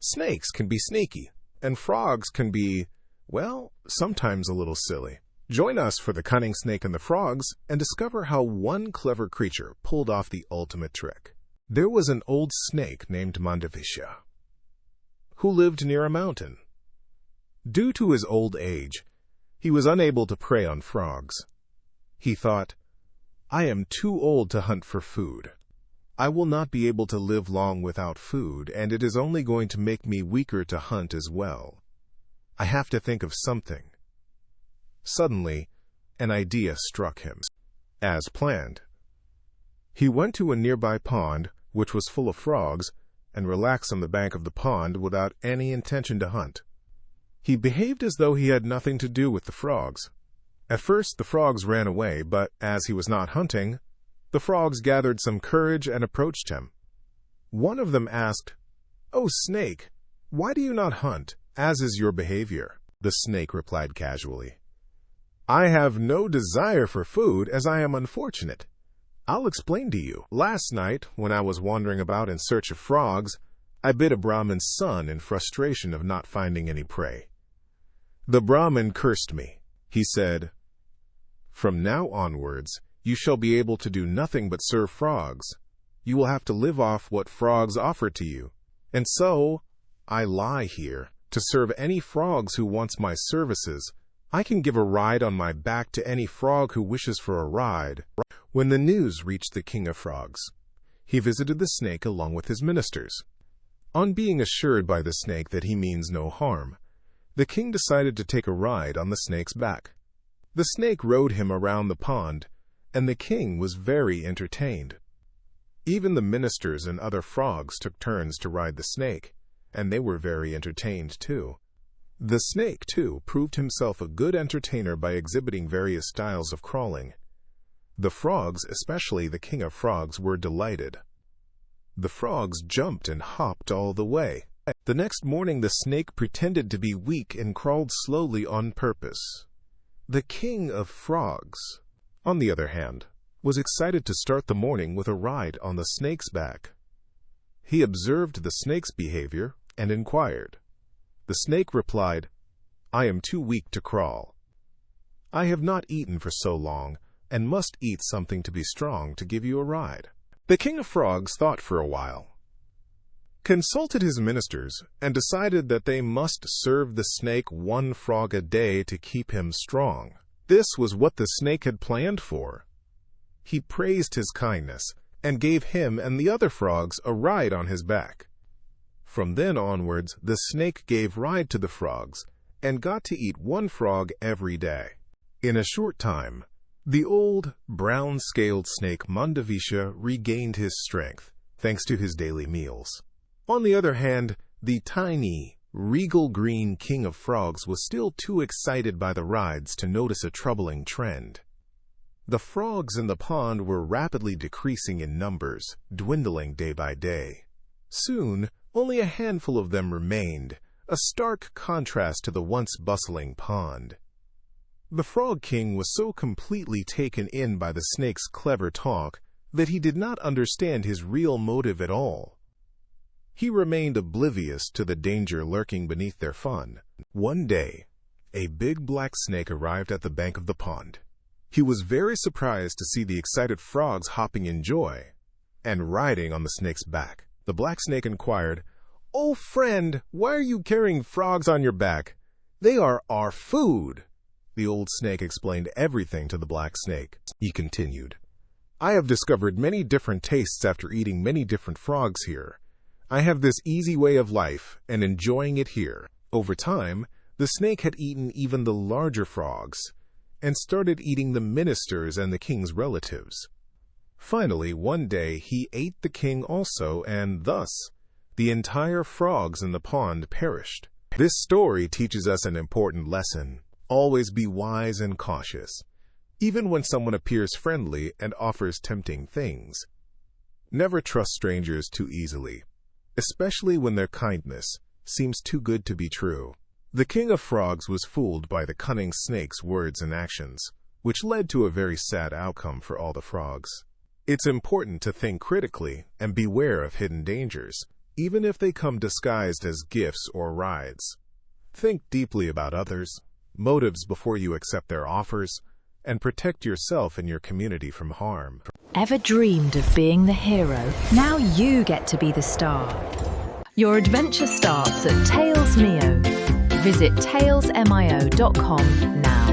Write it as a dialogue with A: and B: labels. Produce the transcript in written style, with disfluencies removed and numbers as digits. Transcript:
A: Snakes can be sneaky, and frogs can be, well, sometimes a little silly. Join us for The Cunning Snake and the Frogs and discover how one clever creature pulled off the ultimate trick. There was an old snake named Mandavisha, who lived near a mountain. Due to his old age, he was unable to prey on frogs. He thought, "I am too old to hunt for food. I will not be able to live long without food, and it is only going to make me weaker to hunt as well. I have to think of something." Suddenly, an idea struck him. As planned, he went to a nearby pond, which was full of frogs, and relaxed on the bank of the pond without any intention to hunt. He behaved as though he had nothing to do with the frogs. At first, the frogs ran away, but as he was not hunting, the frogs gathered some courage and approached him. One of them asked, "Oh, snake, why do you not hunt, as is your behavior?" The snake replied casually, "I have no desire for food, as I am unfortunate. I'll explain to you. Last night, when I was wandering about in search of frogs, I bit a Brahmin's son in frustration of not finding any prey. The Brahmin cursed me. He said, 'From now onwards, you shall be able to do nothing but serve frogs. You will have to live off what frogs offer to you. And so, I lie here to serve any frogs who wants my services. I can give a ride on my back to any frog who wishes for a ride.'" When the news reached the King of Frogs, he visited the snake along with his ministers. On being assured by the snake that he means no harm, the king decided to take a ride on the snake's back. The snake rode him around the pond, and the king was very entertained. Even the ministers and other frogs took turns to ride the snake, and they were very entertained too. The snake, too, proved himself a good entertainer by exhibiting various styles of crawling. The frogs, especially the King of Frogs, were delighted. The frogs jumped and hopped all the way. The next morning the snake pretended to be weak and crawled slowly on purpose. The King of Frogs, on the other hand, was excited to start the morning with a ride on the snake's back. He observed the snake's behavior and inquired. The snake replied, "I am too weak to crawl. I have not eaten for so long, and must eat something to be strong to give you a ride." The King of Frogs thought for a while, consulted his ministers, and decided that they must serve the snake one frog a day to keep him strong. This was what the snake had planned for. He praised his kindness, and gave him and the other frogs a ride on his back. From then onwards, the snake gave ride to the frogs, and got to eat one frog every day. In a short time, the old, brown-scaled snake Mandavisha regained his strength, thanks to his daily meals. On the other hand, the tiny, regal green King of Frogs was still too excited by the rides to notice a troubling trend. The frogs in the pond were rapidly decreasing in numbers, dwindling day by day. Soon, only a handful of them remained, a stark contrast to the once bustling pond. The Frog King was so completely taken in by the snake's clever talk that he did not understand his real motive at all. He remained oblivious to the danger lurking beneath their fun. One day, a big black snake arrived at the bank of the pond. He was very surprised to see the excited frogs hopping in joy and riding on the snake's back. The black snake inquired, "Oh, friend, why are you carrying frogs on your back? They are our food." The old snake explained everything to the black snake. He continued, "I have discovered many different tastes after eating many different frogs here. I have this easy way of life and enjoying it here." Over time, the snake had eaten even the larger frogs and started eating the ministers and the king's relatives. Finally, one day, he ate the king also, and thus, the entire frogs in the pond perished. This story teaches us an important lesson. Always be wise and cautious, even when someone appears friendly and offers tempting things. Never trust strangers too easily, especially when their kindness seems too good to be true. The King of Frogs was fooled by the cunning snake's words and actions, which led to a very sad outcome for all the frogs. It's important to think critically and beware of hidden dangers, even if they come disguised as gifts or rides. Think deeply about others, motives before you accept their offers, and protect yourself and your community from harm.
B: Ever dreamed of being the hero? Now you get to be the star. Your adventure starts at TalesMio. Visit talesmio.com now.